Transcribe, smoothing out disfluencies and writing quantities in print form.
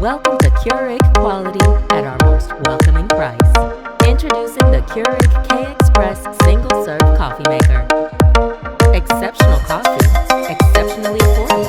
Welcome to Keurig quality at our most welcoming price. Introducing the Keurig K-Express single-serve coffee maker. Exceptional coffee, exceptionally affordable.